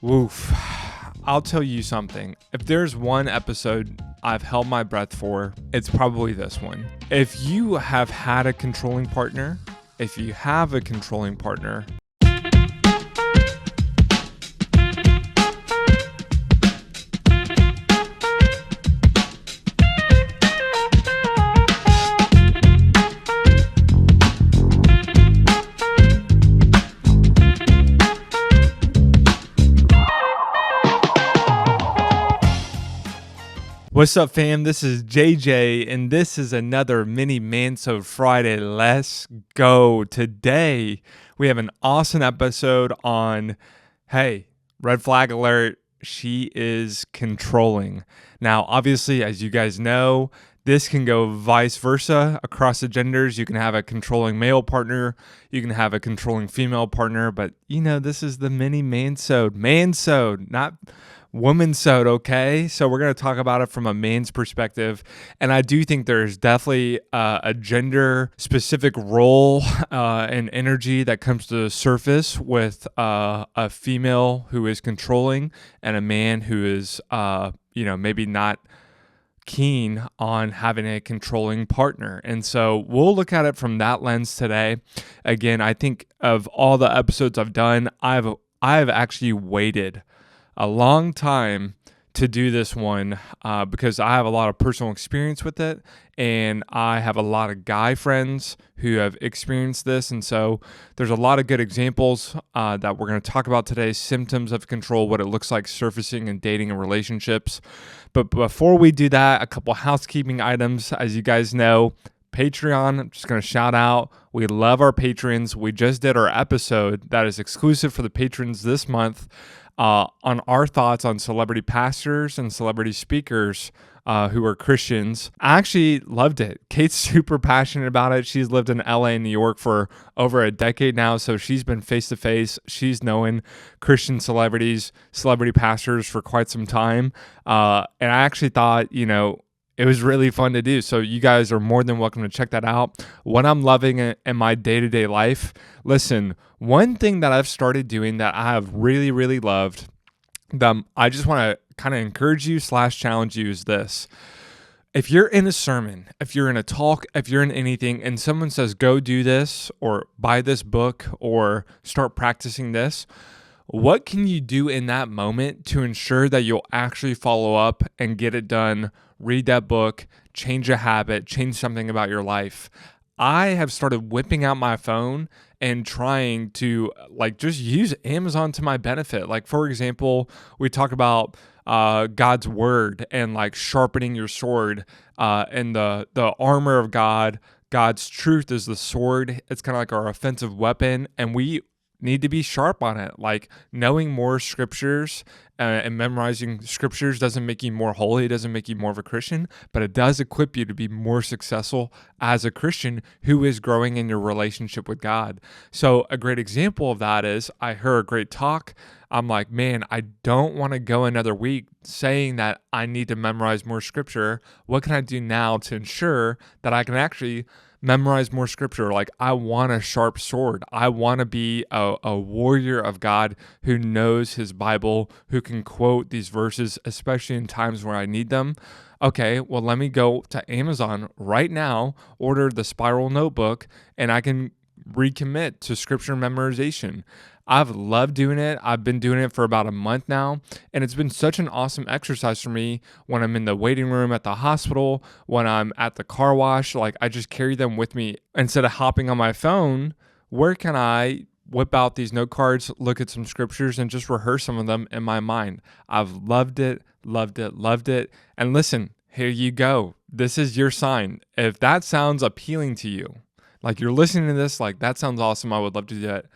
Woof. I'll tell you something. If there's one episode I've held my breath for, it's probably this one. If you have had a controlling partner, if you have a controlling partner, what's up, fam? This is JJ, and this is another mini Man-sode Friday. Let's go. Today, we have an awesome episode on, hey, red flag alert, she is controlling. Now, obviously, as you guys know, this can go vice versa across the genders. You can have a controlling male partner, you can have a controlling female partner, but this is the mini Man-sode. Man-sode, not woman-sode, okay? So we're going to talk about it from a man's perspective, and I do think there's definitely a gender-specific role and energy that comes to the surface with a female who is controlling and a man who is, maybe not keen on having a controlling partner. And so we'll look at it from that lens today. Again, I think of all the episodes I've done, I've actually waited a long time to do this one because I have a lot of personal experience with it, and I have a lot of guy friends who have experienced this, and so there's a lot of good examples that we're going to talk about today, symptoms of control, what it looks like surfacing in dating and relationships. But before we do that, a couple housekeeping items. As you guys know, Patreon, I'm just going to shout out, we love our patrons. We just did our episode that is exclusive for the patrons this month on our thoughts on celebrity pastors and celebrity speakers who are Christians. I actually loved it. Kate's super passionate about it. She's lived in LA and New York for over a decade now, so she's been face to face. She's known Christian celebrities, celebrity pastors for quite some time. And I actually thought, it was really fun to do. So you guys are more than welcome to check that out. What I'm loving in my day-to-day life. Listen, one thing that I've started doing that I have really, really loved, that I just want to kind of encourage you / challenge you is this. If you're in a sermon, if you're in a talk, if you're in anything, and someone says, go do this, or buy this book, or start practicing this, what can you do in that moment to ensure that you'll actually follow up and get it done? Read that book, change a habit, change something about your life. I have started whipping out my phone and trying to just use Amazon to my benefit. Like, for example, we talk about God's word and sharpening your sword and the armor of God. God's truth is the sword. It's kind of like our offensive weapon, and we need to be sharp on it. Knowing more scriptures and memorizing scriptures doesn't make you more holy. It doesn't make you more of a Christian, but it does equip you to be more successful as a Christian who is growing in your relationship with God. So a great example of that is I heard a great talk. I'm like, man, I don't want to go another week saying that I need to memorize more scripture. What can I do now to ensure that I can actually memorize more scripture? I want a sharp sword. I want to be a warrior of God who knows his Bible, who can quote these verses, especially in times where I need them. Okay, well, let me go to Amazon right now, order the Spiral Notebook, and I can recommit to scripture memorization. I've loved doing it. I've been doing it for about a month now, and it's been such an awesome exercise for me when I'm in the waiting room at the hospital, when I'm at the car wash. I just carry them with me. Instead of hopping on my phone, where can I whip out these note cards, look at some scriptures, and just rehearse some of them in my mind? I've loved it, loved it, loved it. And listen, here you go. This is your sign. If that sounds appealing to you, you're listening to this, that sounds awesome, I would love to do that.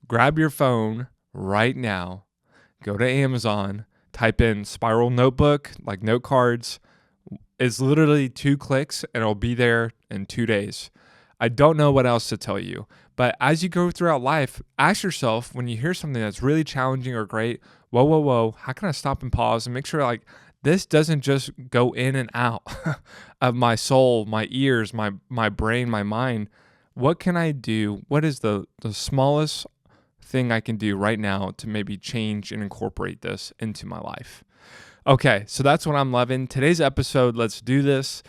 Grab your phone right now, go to Amazon, type in Spiral Notebook, note cards. It's literally 2 clicks and it'll be there in 2 days. I don't know what else to tell you, but as you go throughout life, ask yourself when you hear something that's really challenging or great, whoa, how can I stop and pause and make sure this doesn't just go in and out of my soul, my ears, my brain, my mind. What can I do? What is the smallest thing I can do right now to maybe change and incorporate this into my life? Okay, so that's what I'm loving. Today's episode, let's do this.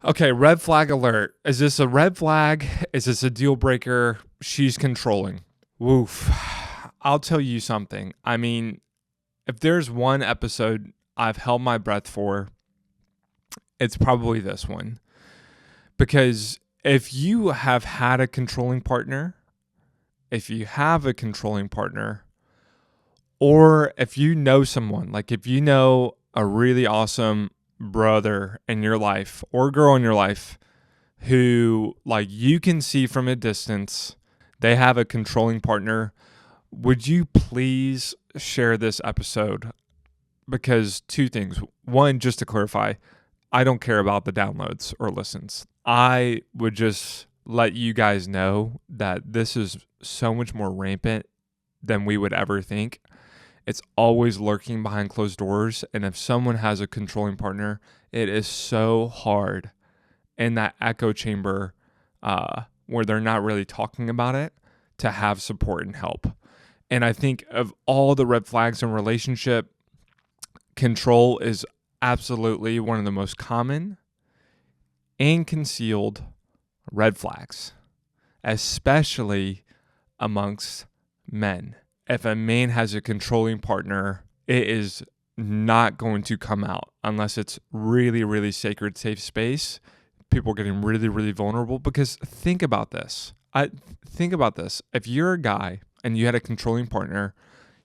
Okay, red flag alert. Is this a red flag? Is this a deal breaker? She's controlling. Woof. I'll tell you something. I mean, if there's one episode I've held my breath for, it's probably this one. Because if you have had a controlling partner, if you have a controlling partner, or if you know someone, like if you know a really awesome brother in your life or girl in your life who, like, you can see from a distance, they have a controlling partner, would you please share this episode? Because two things. One, just to clarify, I don't care about the downloads or listens. I would just let you guys know that this is so much more rampant than we would ever think. It's always lurking behind closed doors. And if someone has a controlling partner, it is so hard in that echo chamber where they're not really talking about it to have support and help. And I think of all the red flags in relationship, control is absolutely one of the most common and concealed red flags, especially amongst men. If a man has a controlling partner, it is not going to come out unless it's really, really sacred, safe space. People are getting really, really vulnerable because think about this. If you're a guy and you had a controlling partner,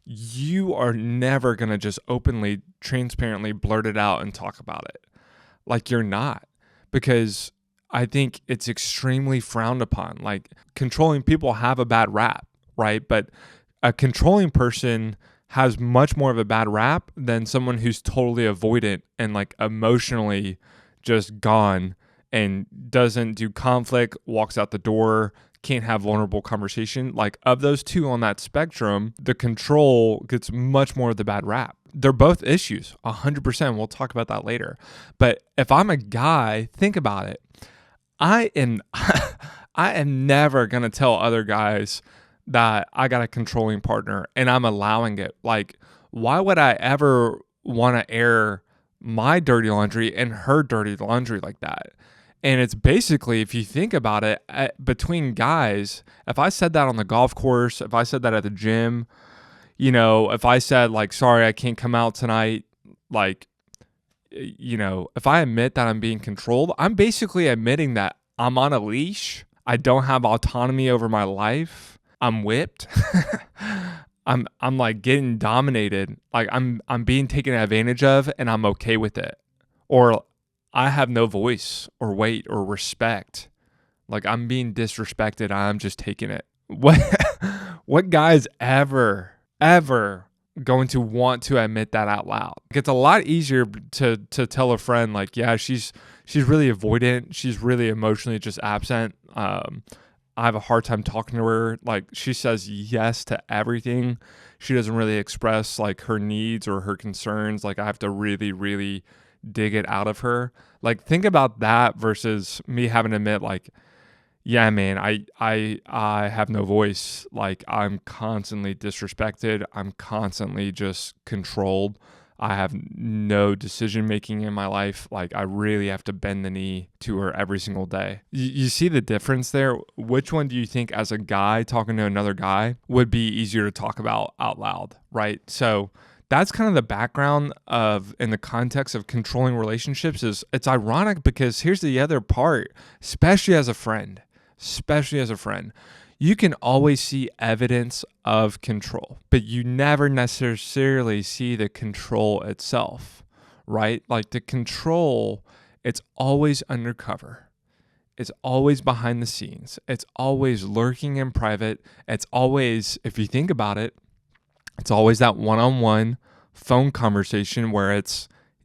you are never going to just openly, transparently blurt it out and talk about it. Like, you're not, because I think it's extremely frowned upon. Like, controlling people have a bad rap, right? But a controlling person has much more of a bad rap than someone who's totally avoidant and like emotionally just gone and doesn't do conflict, walks out the door, can't have vulnerable conversation. Like, of those two on that spectrum, the control gets much more of the bad rap. They're both issues, 100%. We'll talk about that later. But if I'm a guy, think about it. I am never going to tell other guys that I got a controlling partner and I'm allowing it. Like, why would I ever want to air my dirty laundry and her dirty laundry like that? And it's basically, if you think about it, between guys, if I said that on the golf course, if I said that at the gym, if I said, like, sorry, I can't come out tonight, like, if I admit that I'm being controlled, I'm basically admitting that I'm on a leash. I don't have autonomy over my life. I'm whipped. I'm like getting dominated. Like, I'm being taken advantage of and I'm okay with it. Or I have no voice or weight or respect. Like, I'm being disrespected. I'm just taking it. What guy's ever going to want to admit that out loud? It's a lot easier to tell a friend, like, yeah, she's really avoidant. She's really emotionally just absent. I have a hard time talking to her. Like, she says yes to everything. She doesn't really express like her needs or her concerns. Like, I have to really, really dig it out of her. Like, think about that versus me having to admit, like, yeah, man, I have no voice. Like, I'm constantly disrespected. I'm constantly just controlled. I have no decision making in my life. Like, I really have to bend the knee to her every single day. You see the difference there? Which one do you think, as a guy talking to another guy, would be easier to talk about out loud, right? So that's kind of the background of, in the context of controlling relationships. Is it's ironic because here's the other part, especially as a friend, you can always see evidence of control, but you never necessarily see the control itself, right? Like, the control, it's always undercover. It's always behind the scenes. It's always lurking in private. It's always, if you think about it, it's always that one-on-one phone conversation where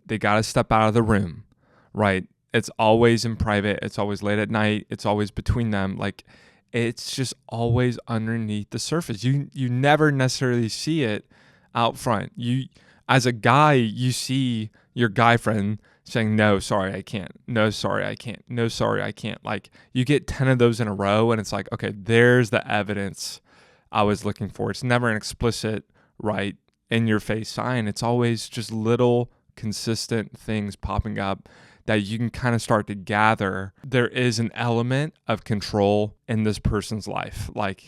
they got to step out of the room, right? It's always in private. It's always late at night. It's always between them. Like, it's just always underneath the surface. You never necessarily see it out front. You, as a guy, you see your guy friend saying, no, sorry, I can't. No, sorry, I can't. No, sorry, I can't. Like, you get 10 of those in a row and it's like, okay, there's the evidence I was looking for. It's never an explicit, right, in your face sign. It's always just little consistent things popping up that you can kind of start to gather. There is an element of control in this person's life. Like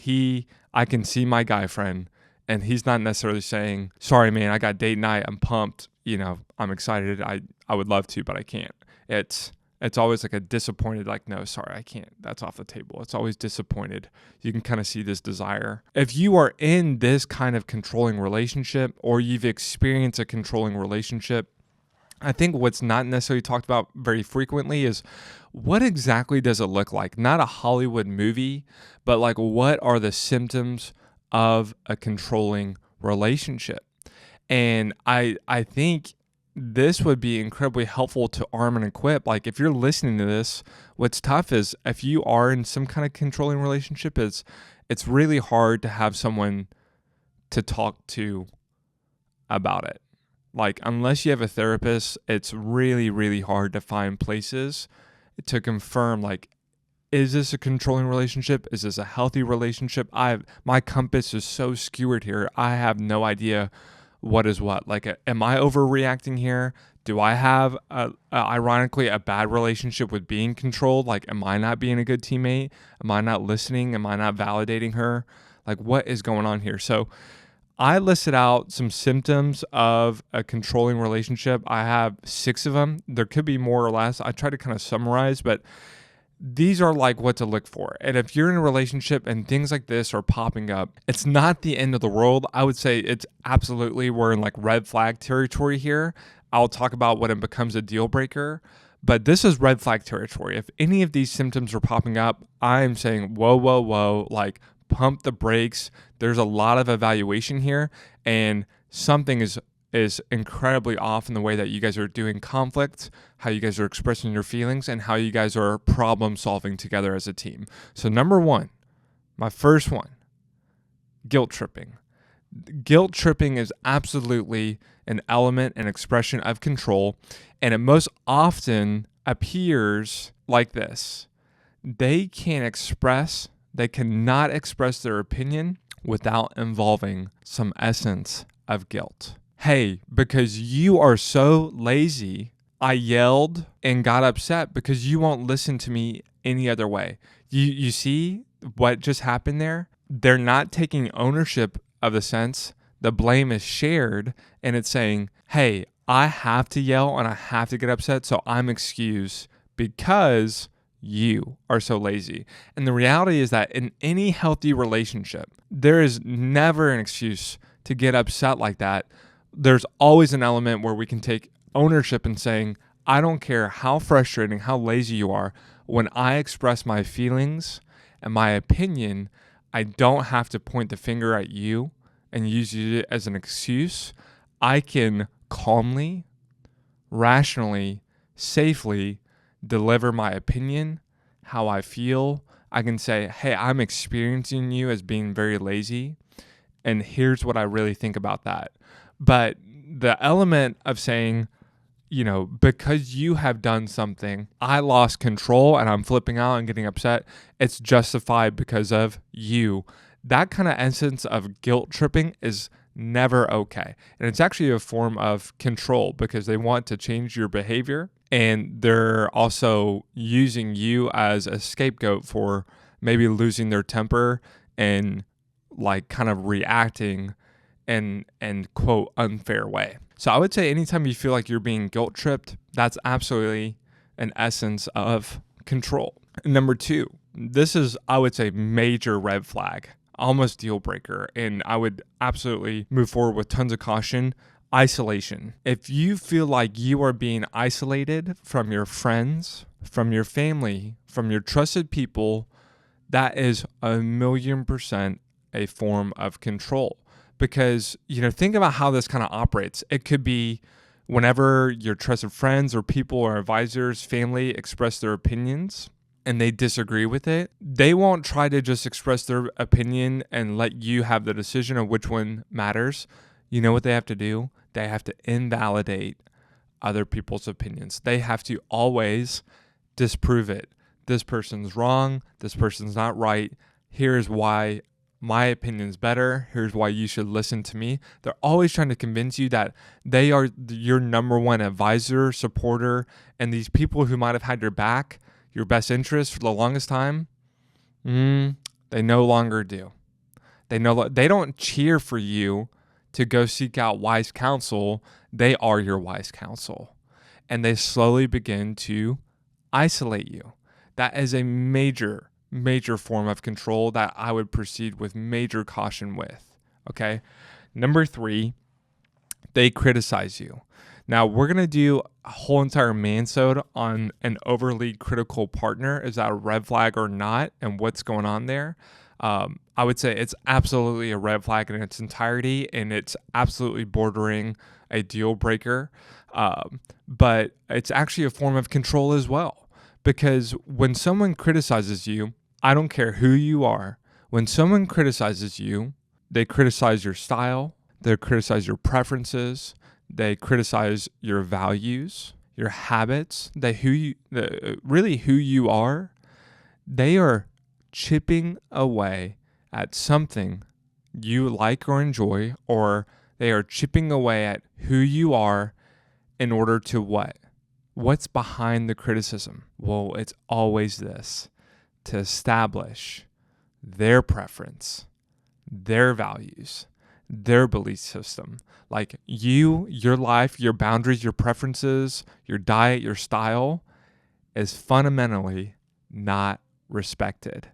I can see my guy friend, and he's not necessarily saying, sorry, man, I got date night. I'm pumped. I'm excited. I would love to, but I can't. It's always like a disappointed, like, no, sorry, I can't. That's off the table. It's always disappointed. You can kind of see this desire. If you are in this kind of controlling relationship, or you've experienced a controlling relationship, I think what's not necessarily talked about very frequently is what exactly does it look like? Not a Hollywood movie, but like what are the symptoms of a controlling relationship? And I think this would be incredibly helpful to arm and equip. Like if you're listening to this, what's tough is if you are in some kind of controlling relationship, it's really hard to have someone to talk to about it. Like unless you have a therapist, it's really, really hard to find places to confirm, like, is this a controlling relationship? Is this a healthy relationship? My compass is so skewered here. I have no idea what is what. Like, am I overreacting here? Do I have, ironically, a bad relationship with being controlled? Like, am I not being a good teammate? Am I not listening? Am I not validating her? Like, what is going on here? So I listed out some symptoms of a controlling relationship. I have 6 of them. There could be more or less. I try to kind of summarize, but these are like what to look for. And if you're in a relationship and things like this are popping up, it's not the end of the world. I would say it's absolutely, we're in like red flag territory here. I'll talk about when it becomes a deal breaker, but this is red flag territory. If any of these symptoms are popping up, I'm saying, whoa, whoa, whoa, like pump the brakes. There's a lot of evaluation here, and something is incredibly off in the way that you guys are doing conflict, how you guys are expressing your feelings, and how you guys are problem solving together as a team. So number 1, my first one, guilt tripping. Guilt tripping is absolutely an element and expression of control, and it most often appears like this. They cannot express their opinion without involving some essence of guilt. Hey, because you are so lazy, I yelled and got upset because you won't listen to me any other way. You see what just happened there? They're not taking ownership of the sense. The blame is shared, and it's saying, hey, I have to yell and I have to get upset, so I'm excused because you are so lazy. And the reality is that in any healthy relationship, there is never an excuse to get upset like that. There's always an element where we can take ownership and saying, I don't care how frustrating, how lazy you are. When I express my feelings and my opinion, I don't have to point the finger at you and use it as an excuse. I can calmly, rationally, safely deliver my opinion, how I feel. I can say, hey, I'm experiencing you as being very lazy, and here's what I really think about that. But the element of saying, because you have done something, I lost control and I'm flipping out and getting upset, it's justified because of you. That kind of essence of guilt tripping is never okay. And it's actually a form of control because they want to change your behavior, and they're also using you as a scapegoat for maybe losing their temper and like kind of reacting in quote unfair way. So I would say anytime you feel like you're being guilt tripped, that's absolutely an essence of control. Number 2, this is, I would say, major red flag, almost deal breaker, and I would absolutely move forward with tons of caution. Isolation. If you feel like you are being isolated from your friends, from your family, from your trusted people, that is 1,000,000% a form of control. Because, think about how this kind of operates. It could be whenever your trusted friends or people or advisors, family express their opinions and they disagree with it, they won't try to just express their opinion and let you have the decision of which one matters. You know what they have to do? They have to invalidate other people's opinions. They have to always disprove it. This person's wrong. This person's not right. Here's why my opinion's better. Here's why you should listen to me. They're always trying to convince you that they are your number one advisor, supporter, and these people who might have had your back, your best interest for the longest time, they no longer do. They don't cheer for you to go seek out wise counsel. They are your wise counsel. And they slowly begin to isolate you. That is a major form of control that I would proceed with major caution with. Okay. Number 3, they criticize you. Now we're going to do a whole entire Man-sode on an overly critical partner. Is that a red flag or not? And what's going on there? I would say it's absolutely a red flag in its entirety, and it's absolutely bordering a deal breaker. But it's actually a form of control as well. Because when someone criticizes you, I don't care who you are. When someone criticizes you, they criticize your style, they criticize your preferences, they criticize your values, your habits, really who you are. They are chipping away at something you like or enjoy, or they are chipping away at who you are in order to what? What's behind the criticism? Well, it's always this: to establish their preference, their values, their belief system. Like you, your life, your boundaries, your preferences, your diet, your style is fundamentally not respected.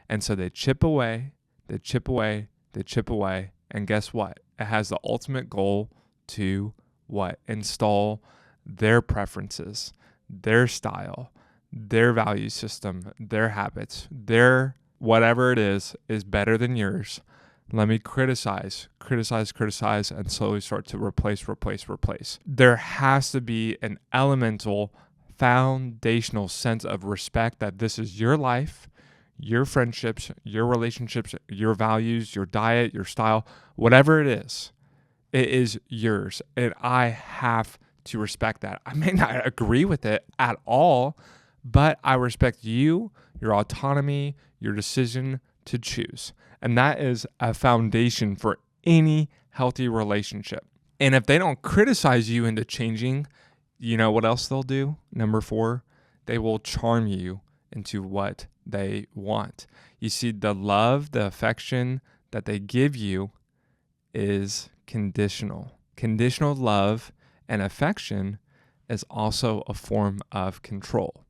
And so they chip away, they chip away, they chip away. And guess what? It has the ultimate goal to what? Install their preferences, their style, their value system, their habits, their whatever it is better than yours. Let me criticize, and slowly start to replace. There has to be an elemental, foundational sense of respect that this is your life, your friendships, your relationships, your values, your diet, your style, whatever it is yours. And I have to respect that. I may not agree with it at all, but I respect you, your autonomy, your decision to choose. And that is a foundation for any healthy relationship. And if they don't criticize you into changing, you know what else they'll do? Number 4, they will charm you into what they want. You see, the love, the affection that they give you is conditional. Conditional love and affection is also a form of control.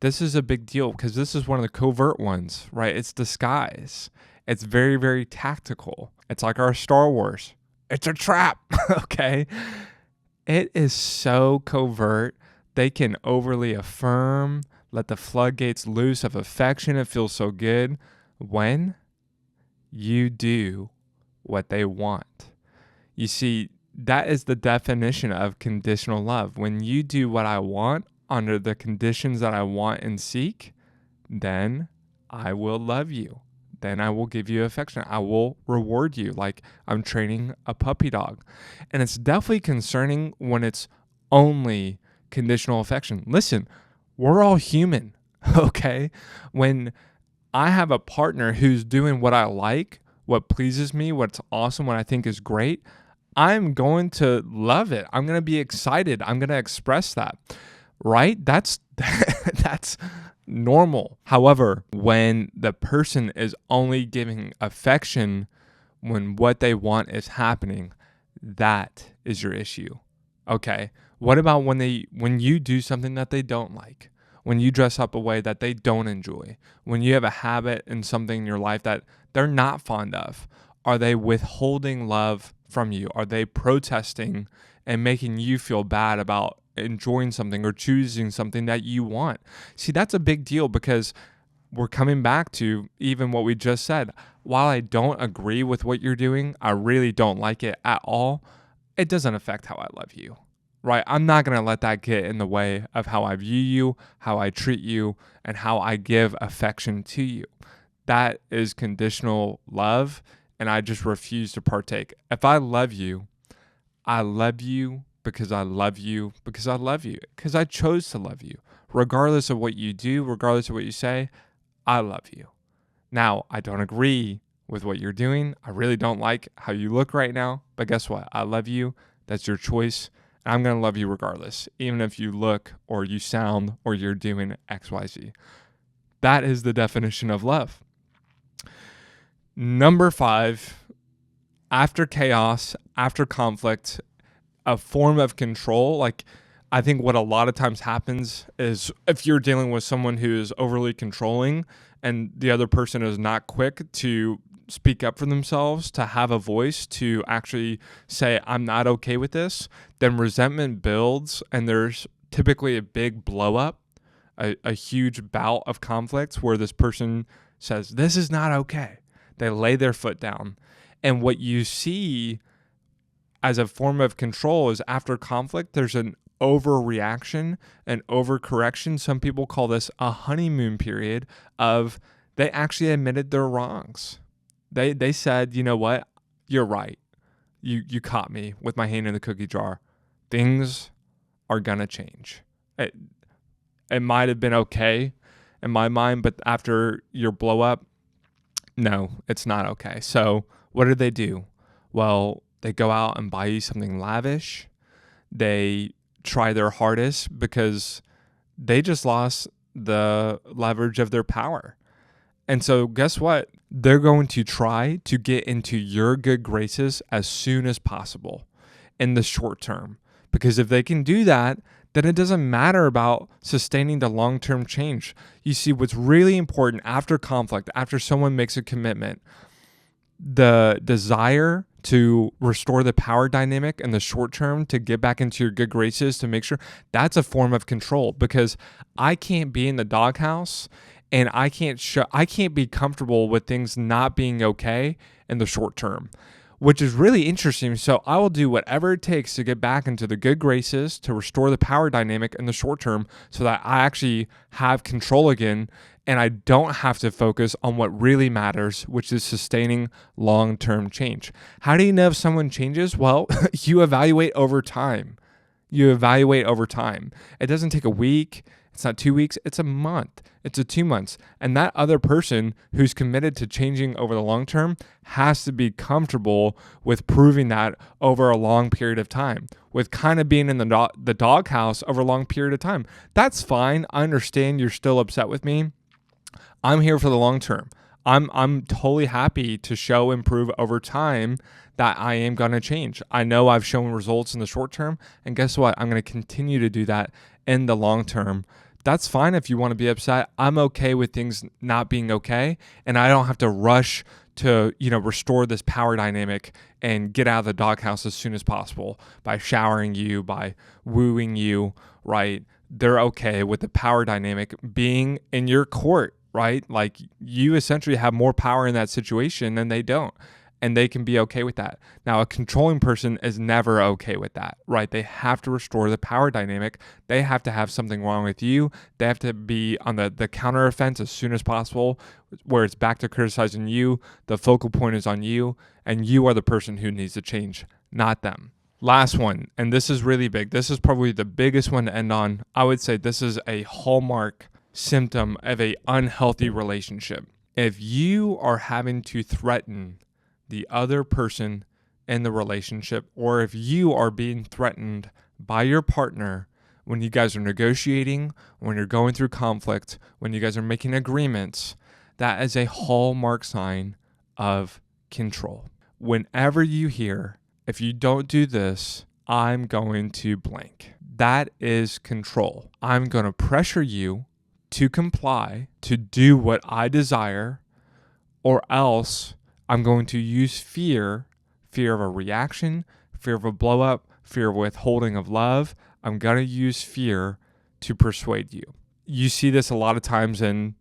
This is a big deal because this is one of the covert ones, right? It's disguise. It's very, very tactical. It's like our Star Wars. It's a trap, okay? It is so covert. They can overly affirm, let the floodgates loose of affection. It feels so good when you do what they want. You see, that is the definition of conditional love. When you do what I want under the conditions that I want and seek, then I will love you. Then I will give you affection. I will reward you like I'm training a puppy dog. And it's definitely concerning when it's only conditional affection. Listen, we're all human, okay? When I have a partner who's doing what I like, what pleases me, what's awesome, what I think is great, I'm going to love it. I'm going to be excited. I'm going to express that, right? That's normal. However, when the person is only giving affection when what they want is happening, that is your issue. Okay. What about when you do something that they don't like? When you dress up a way that they don't enjoy? When you have a habit and something in your life that they're not fond of? Are they withholding love from you? Are they protesting and making you feel bad about enjoying something or choosing something that you want? See, that's a big deal because we're coming back to even what we just said. While I don't agree with what you're doing, I really don't like it at all, it doesn't affect how I love you, right? I'm not going to let that get in the way of how I view you, how I treat you, and how I give affection to you. That is conditional love, and I just refuse to partake. If I love you because I love you, because I love you, because I chose to love you. Regardless of what you do, regardless of what you say, I love you. Now, I don't agree with what you're doing. I really don't like how you look right now, but guess what? I love you. That's your choice. And I'm going to love you regardless, even if you look or you sound or you're doing XYZ. That is the definition of love. Number 5, after chaos, after conflict, a form of control. Like, I think what a lot of times happens is if you're dealing with someone who is overly controlling and the other person is not quick to speak up for themselves, to have a voice, to actually say, I'm not okay with this, then resentment builds and there's typically a big blow up, a huge bout of conflict where this person says, this is not okay. They lay their foot down. And what you see as a form of control is after conflict, there's an overreaction and overcorrection. Some people call this a honeymoon period of they actually admitted their wrongs. They said, you know what? You're right. You caught me with my hand in the cookie jar. Things are going to change. It might have been okay in my mind, but after your blow up, no, it's not okay. So what do? Well, they go out and buy you something lavish. They try their hardest because they just lost the leverage of their power. And so guess what? They're going to try to get into your good graces as soon as possible in the short term. Because if they can do that, then it doesn't matter about sustaining the long-term change. You see, what's really important after conflict, after someone makes a commitment, the desire to restore the power dynamic in the short term, to get back into your good graces, to make sure that's a form of control, because I can't be in the doghouse and I can't be comfortable with things not being okay in the short term, which is really interesting. So I will do whatever it takes to get back into the good graces, to restore the power dynamic in the short term so that I actually have control again and I don't have to focus on what really matters, which is sustaining long-term change. How do you know if someone changes? Well, you evaluate over time. It doesn't take a week. It's not 2 weeks. It's a month. It's 2 months. And that other person who's committed to changing over the long term has to be comfortable with proving that over a long period of time, with kind of being in the doghouse over a long period of time. That's fine. I understand you're still upset with me. I'm here for the long term. I'm totally happy to show and prove over time that I am going to change. I know I've shown results in the short term, and guess what? I'm going to continue to do that in the long term. That's fine if you want to be upset. I'm okay with things not being okay, and I don't have to rush to, restore this power dynamic and get out of the doghouse as soon as possible by showering you, by wooing you, right? They're okay with the power dynamic being in your court, right? Like, you essentially have more power in that situation than they don't. And they can be okay with that. Now, a controlling person is never okay with that, right? They have to restore the power dynamic. They have to have something wrong with you. They have to be on the counter offense as soon as possible, where it's back to criticizing you. The focal point is on you, and you are the person who needs to change, not them. Last one, and this is really big. This is probably the biggest one to end on. I would say this is a hallmark symptom of an unhealthy relationship. If you are having to threaten the other person in the relationship, or if you are being threatened by your partner when you guys are negotiating, when you're going through conflict, when you guys are making agreements, that is a hallmark sign of control. Whenever you hear, if you don't do this, I'm going to blank. That is control. I'm going to pressure you to comply, to do what I desire, or else I'm going to use fear of a reaction, fear of a blow up, fear of withholding of love. I'm going to use fear to persuade you. You see this a lot of times in,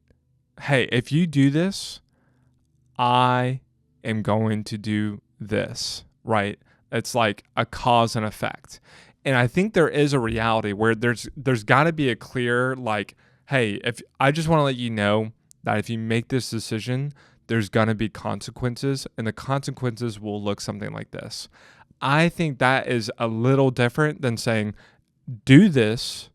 hey, if you do this, I am going to do this, right? It's like a cause and effect. And I think there is a reality where there's got to be a clear, like, hey, if I just want to let you know that if you make this decision, there's going to be consequences, and the consequences will look something like this. I think that is a little different than saying, do this,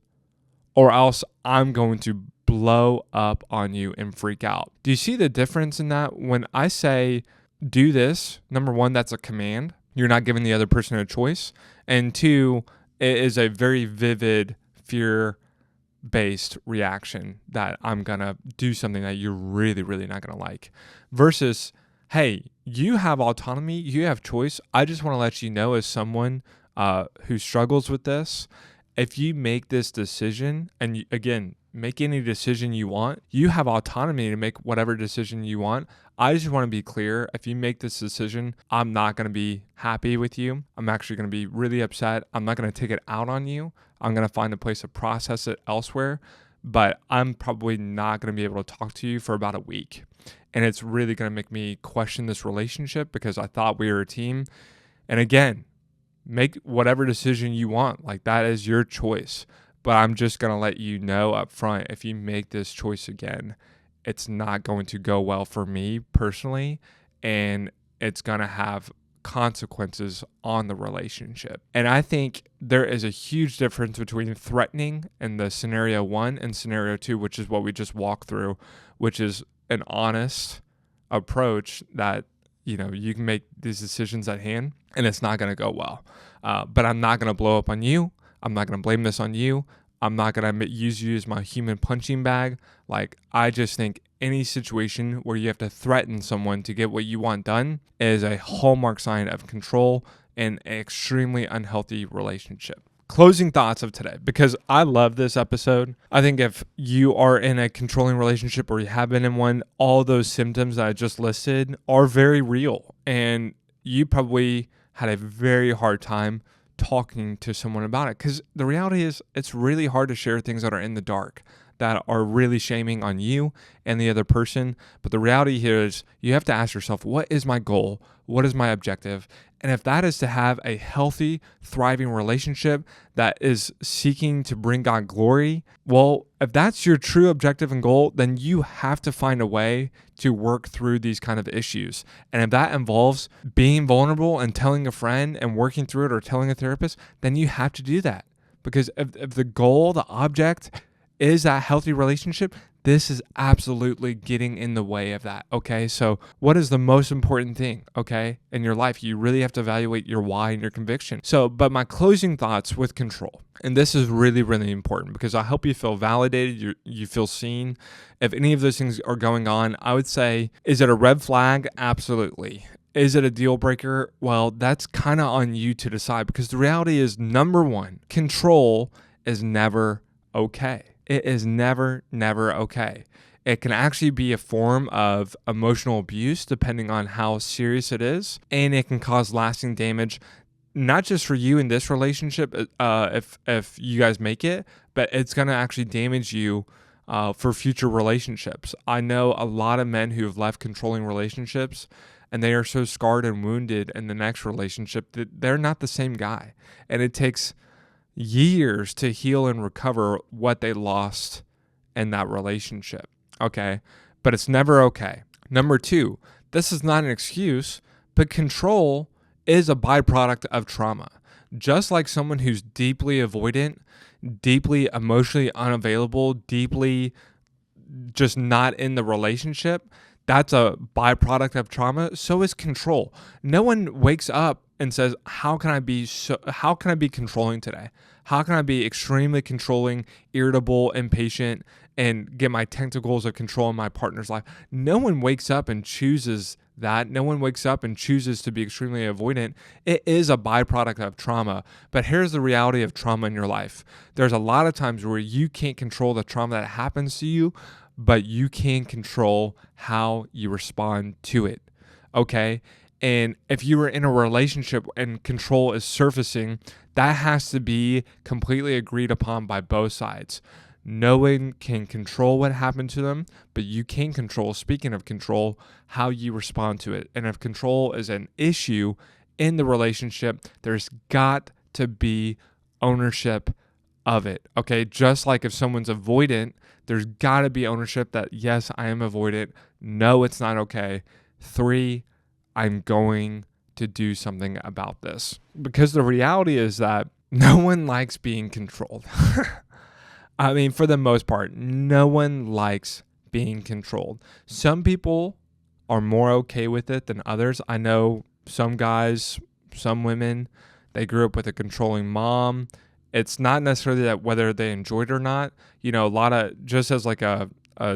or else I'm going to blow up on you and freak out. Do you see the difference in that? When I say, do this. Number one, that's a command. You're not giving the other person a choice. And two, it is a very vivid fear-based reaction that I'm going to do something that you're really, really not going to like. Versus, hey, you have autonomy, you have choice. I just want to let you know, as someone who struggles with this, if you make this decision, and again, make any decision you want, you have autonomy to make whatever decision you want. I just want to be clear. If you make this decision, I'm not going to be happy with you. I'm actually going to be really upset. I'm not going to take it out on you. I'm going to find a place to process it elsewhere, but I'm probably not going to be able to talk to you for about a week. And it's really going to make me question this relationship because I thought we were a team. And again, make whatever decision you want. Like, that is your choice. But I'm just going to let you know up front, if you make this choice again, it's not going to go well for me personally, and it's going to have consequences on the relationship. And I think there is a huge difference between threatening in the scenario 1 and scenario 2, which is what we just walked through, which is an honest approach that, you know, you can make these decisions at hand and it's not going to go well. But I'm not going to blow up on you. I'm not going to blame this on you. I'm not going to use you as my human punching bag. Like, I just think any situation where you have to threaten someone to get what you want done is a hallmark sign of control and an extremely unhealthy relationship. Closing thoughts of today, because I love this episode. I think if you are in a controlling relationship or you have been in one, all those symptoms that I just listed are very real. And you probably had a very hard time talking to someone about it, because the reality is it's really hard to share things that are in the dark, that are really shaming on you and the other person. But the reality here is you have to ask yourself, what is my goal? What is my objective? And if that is to have a healthy, thriving relationship that is seeking to bring God glory, well, if that's your true objective and goal, then you have to find a way to work through these kind of issues. And if that involves being vulnerable and telling a friend and working through it, or telling a therapist, then you have to do that. Because if the goal, the object is that healthy relationship, this is absolutely getting in the way of that, okay? So what is the most important thing, okay, in your life? You really have to evaluate your why and your conviction. So, but my closing thoughts with control, and this is really, really important, because I hope you feel validated, you feel seen. If any of those things are going on, I would say, is it a red flag? Absolutely. Is it a deal breaker? Well, that's kind of on you to decide, because the reality is, number one, control is never okay. It is never, never okay. It can actually be a form of emotional abuse depending on how serious it is, and it can cause lasting damage, not just for you in this relationship, if you guys make it, but it's going to actually damage you for future relationships. I know a lot of men who have left controlling relationships, and they are so scarred and wounded in the next relationship that they're not the same guy, and it takes years to heal and recover what they lost in that relationship, okay? But it's never okay. Number two, this is not an excuse, but control is a byproduct of trauma. Just like someone who's deeply avoidant, deeply emotionally unavailable, deeply just not in the relationship, that's a byproduct of trauma. So is control. No one wakes up and says, how can I be controlling today? How can I be extremely controlling, irritable, impatient, and get my tentacles of control in my partner's life? No one wakes up and chooses that. No one wakes up and chooses to be extremely avoidant. It is a byproduct of trauma. But here's the reality of trauma in your life. There's a lot of times where you can't control the trauma that happens to you, but you can control how you respond to it, okay? And if you were in a relationship and control is surfacing, that has to be completely agreed upon by both sides. No one can control what happened to them, but you can control, speaking of control, how you respond to it. And if control is an issue in the relationship, there's got to be ownership of it, okay? Just like if someone's avoidant, there's got to be ownership that, yes, I am avoidant. No, it's not okay. 3, I'm going to do something about this. Because the reality is that no one likes being controlled. I mean, for the most part, no one likes being controlled. Some people are more okay with it than others. I know some guys, some women, they grew up with a controlling mom. It's not necessarily that whether they enjoyed it or not. A lot of, just as like a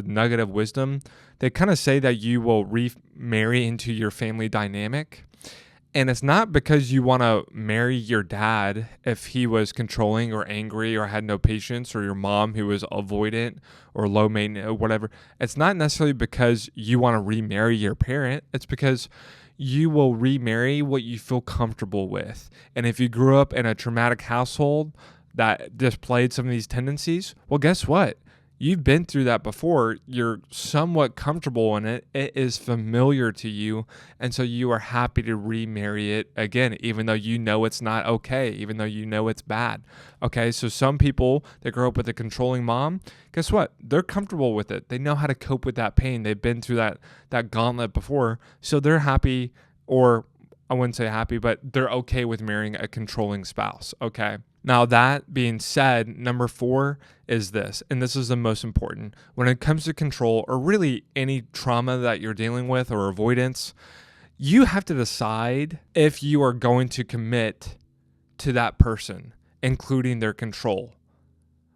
nugget of wisdom, they kind of say that you will remarry into your family dynamic. And it's not because you want to marry your dad if he was controlling or angry or had no patience, or your mom who was avoidant or low maintenance or whatever. It's not necessarily because you want to remarry your parent. It's because you will remarry what you feel comfortable with. And if you grew up in a traumatic household that displayed some of these tendencies, well, guess what? You've been through that before. You're somewhat comfortable in it. It is familiar to you. And so you are happy to remarry it again, even though you know it's not okay, even though you know it's bad. Okay, so some people that grow up with a controlling mom, guess what? They're comfortable with it. They know how to cope with that pain. They've been through that gauntlet before. So they're happy, or I wouldn't say happy, but they're okay with marrying a controlling spouse. Okay. Now, that being said, number 4 is this, and this is the most important. When it comes to control, or really any trauma that you're dealing with or avoidance, you have to decide if you are going to commit to that person, including their control,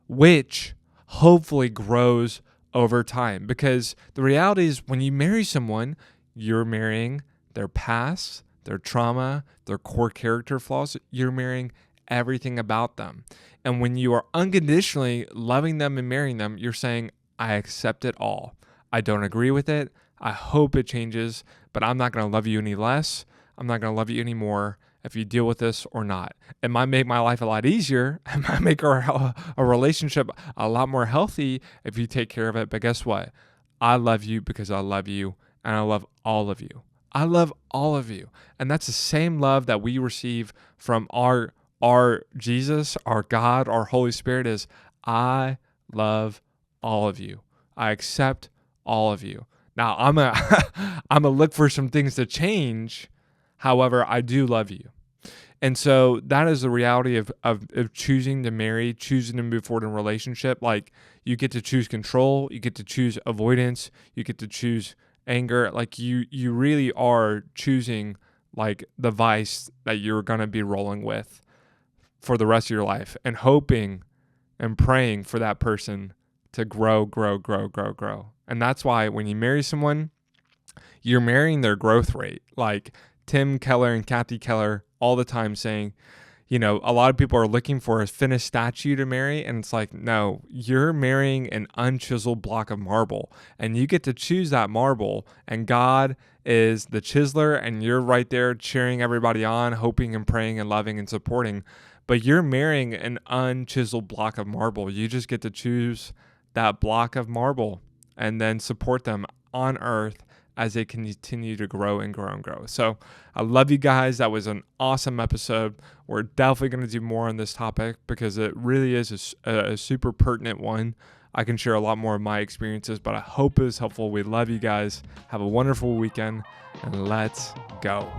which hopefully grows over time. Because the reality is, when you marry someone, you're marrying their past, their trauma, their core character flaws. You're marrying everything about them. And when you are unconditionally loving them and marrying them, you're saying, I accept it all. I don't agree with it. I hope it changes, but I'm not going to love you any less. I'm not going to love you anymore if you deal with this or not. It might make my life a lot easier. It might make a relationship a lot more healthy if you take care of it. But guess what? I love you because I love you, and I love all of you. I love all of you. And that's the same love that we receive from our Jesus, our God, our Holy Spirit. Is I love all of you. I accept all of you. Now, I'm a look for some things to change. However, I do love you. And so that is the reality of choosing to marry, choosing to move forward in a relationship. Like, you get to choose control, you get to choose avoidance, you get to choose anger. Like, you really are choosing like the vice that you're going to be rolling with for the rest of your life, and hoping and praying for that person to grow. And that's why when you marry someone, you're marrying their growth rate. Like Tim Keller and Kathy Keller all the time saying, a lot of people are looking for a finished statue to marry. And it's like, no, you're marrying an unchiseled block of marble, and you get to choose that marble, and God is the chiseler, and you're right there cheering everybody on, hoping and praying and loving and supporting. But you're marrying an unchiseled block of marble. You just get to choose that block of marble and then support them on earth as they continue to grow and grow and grow. So I love you guys. That was an awesome episode. We're definitely going to do more on this topic because it really is a super pertinent one. I can share a lot more of my experiences, but I hope it was helpful. We love you guys. Have a wonderful weekend, and let's go.